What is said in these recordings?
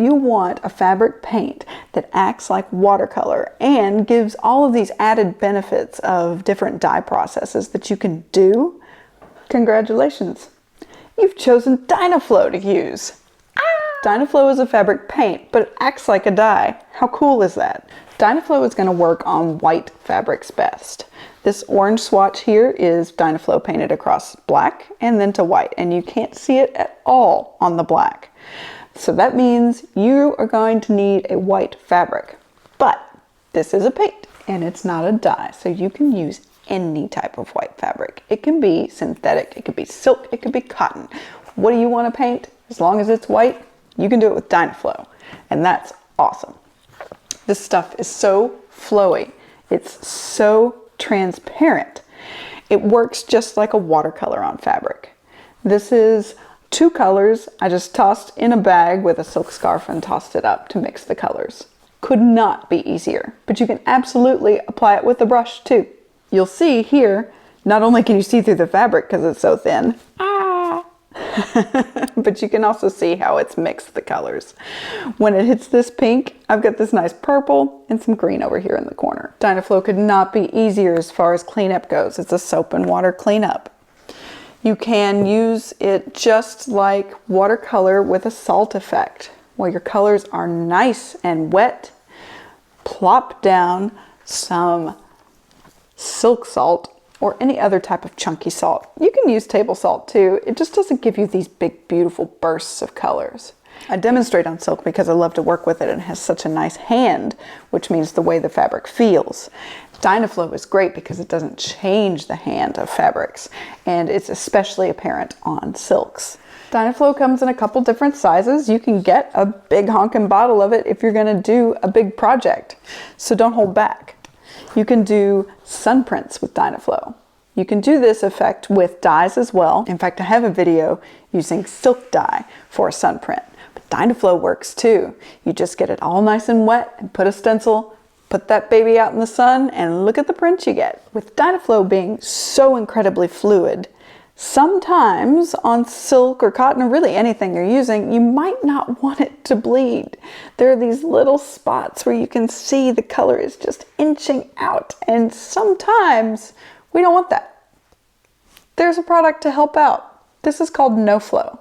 You want a fabric paint that acts like watercolor and gives all of these added benefits of different dye processes that you can do. Congratulations! You've chosen Dynaflow to use. Dynaflow is a fabric paint, but it acts like a dye. How cool is that? Dynaflow is going to work on white fabrics best. This orange swatch here is Dynaflow painted across black and then to white, and you can't see it at all on the black. So that means you are going to need a white fabric. But this is a paint and it's not a dye, so you can use any type of white fabric. It can be synthetic, it could be silk, it could be cotton. What do you want to paint? As long as it's white, you can do it with Dynaflow, and that's awesome. This stuff is so flowy. It's so transparent. It works just like a watercolor on fabric. This is 2 colors I just tossed in a bag with a silk scarf and tossed it up to mix the colors. Could not be easier, but you can absolutely apply it with a brush too. You'll see here, not only can you see through the fabric because it's so thin, but you can also see how it's mixed the colors. When it hits this pink, I've got this nice purple and some green over here in the corner. Dynaflow could not be easier as far as cleanup goes. It's a soap and water cleanup. You can use it just like watercolor with a salt effect. While your colors are nice and wet, plop down some silk salt or any other type of chunky salt. You can use table salt too. It just doesn't give you these big, beautiful bursts of colors. I demonstrate on silk because I love to work with it and it has such a nice hand, which means the way the fabric feels. Dynaflow is great because it doesn't change the hand of fabrics, and it's especially apparent on silks. Dynaflow comes in a couple different sizes. You can get a big honkin' bottle of it if you're gonna do a big project, so don't hold back. You can do sun prints with Dynaflow. You can do this effect with dyes as well. In fact, I have a video using silk dye for a sun print. But Dynaflow works too. You just get it all nice and wet and put a stencil, put that baby out in the sun, and look at the print you get. With Dynaflow being so incredibly fluid, sometimes on silk or cotton or really anything you're using, you might not want it to bleed. There are these little spots where you can see the color is just inching out, and sometimes we don't want that. There's a product to help out. This is called No Flow.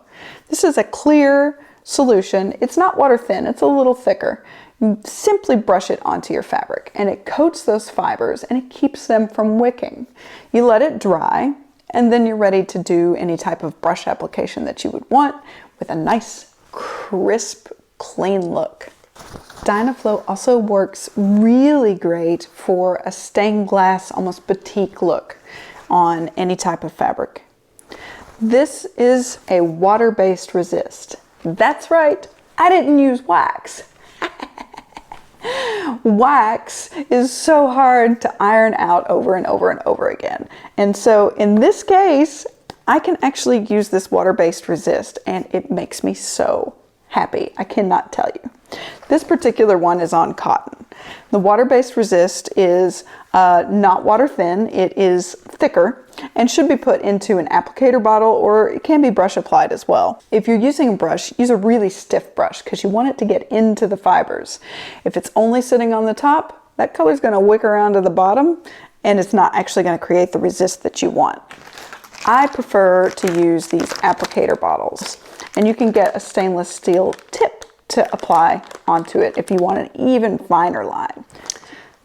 This is a clear solution. It's not water thin, it's a little thicker. You simply brush it onto your fabric and it coats those fibers and it keeps them from wicking. You let it dry, and then you're ready to do any type of brush application that you would want with a nice, crisp, clean look. Dynaflow also works really great for a stained glass, almost batik look on any type of fabric. This is a water-based resist. That's right, I didn't use wax. Wax is so hard to iron out over and over and over again. And so in this case, I can actually use this water-based resist and it makes me so happy. I cannot tell you. This particular one is on cotton. The water-based resist is not water thin, it is thicker and should be put into an applicator bottle, or it can be brush applied as well. If you're using a brush, use a really stiff brush because you want it to get into the fibers. If it's only sitting on the top, that color is going to wick around to the bottom and it's not actually going to create the resist that you want. I prefer to use these applicator bottles, and you can get a stainless steel tip to apply onto it if you want an even finer line.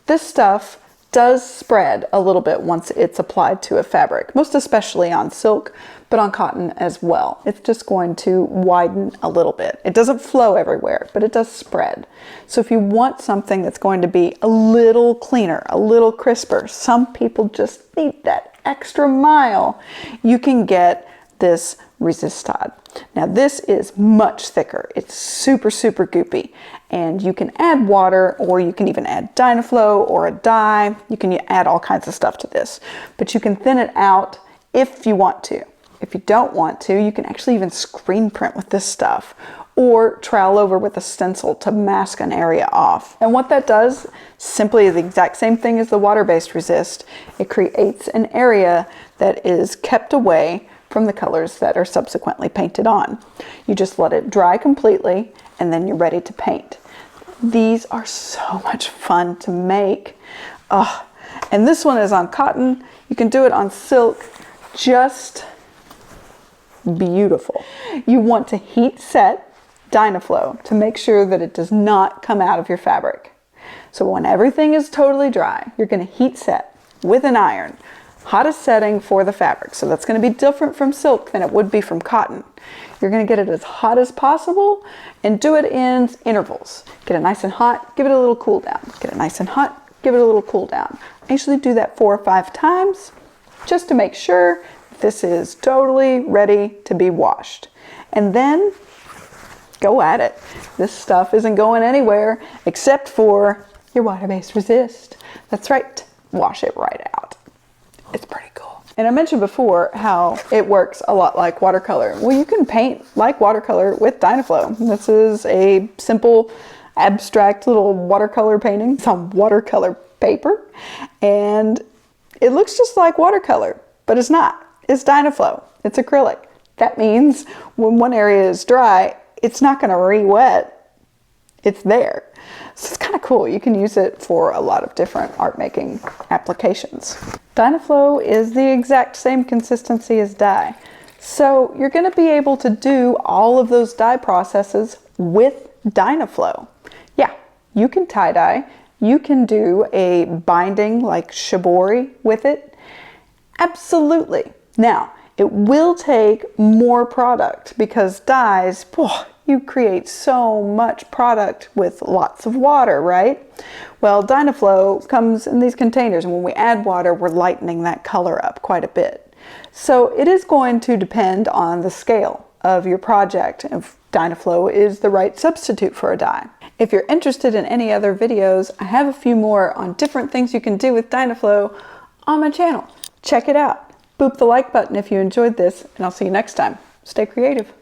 This stuff does spread a little bit once it's applied to a fabric, most especially on silk, but on cotton as well. It's just going to widen a little bit. It doesn't flow everywhere, but it does spread. So if you want something that's going to be a little cleaner, a little crisper, some people just need that extra mile, you can get this Resistad. Now this is much thicker. It's super, super goopy, and you can add water, or you can even add Dynaflow or a dye. You can add all kinds of stuff to this, but you can thin it out if you want to. If you don't want to, you can actually even screen print with this stuff, or trowel over with a stencil to mask an area off. And what that does simply is the exact same thing as the water-based resist. It creates an area that is kept away from the colors that are subsequently painted on. You just let it dry completely and then you're ready to paint. These are so much fun to make. Oh, and this one is on cotton. You can do it on silk. Just beautiful. You want to heat set Dynaflow to make sure that it does not come out of your fabric. So when everything is totally dry, you're going to heat set with an iron, hottest setting for the fabric. So that's going to be different from silk than it would be from cotton. You're going to get it as hot as possible and do it in intervals. Get it nice and hot, give it a little cool down. Get it nice and hot, give it a little cool down. I usually do that 4 or 5 times just to make sure this is totally ready to be washed. And then go at it. This stuff isn't going anywhere except for your water-based resist. That's right, wash it right out. It's pretty cool. And I mentioned before how it works a lot like watercolor. Well, you can paint like watercolor with Dynaflow. This is a simple, abstract little watercolor painting. It's on watercolor paper, and it looks just like watercolor, but it's not. It's Dynaflow. It's acrylic. That means when one area is dry, it's not going to re-wet. It's there. So it's kind of cool. You can use it for a lot of different art making applications. Dynaflow is the exact same consistency as dye. So you're going to be able to do all of those dye processes with Dynaflow. Yeah, you can tie dye. You can do a binding like shibori with it. Absolutely. Now, it will take more product because dyes, you create so much product with lots of water, right? Well, Dynaflow comes in these containers, and when we add water, we're lightening that color up quite a bit. So it is going to depend on the scale of your project if Dynaflow is the right substitute for a dye. If you're interested in any other videos, I have a few more on different things you can do with Dynaflow on my channel. Check it out. Boop the like button if you enjoyed this, and I'll see you next time. Stay creative.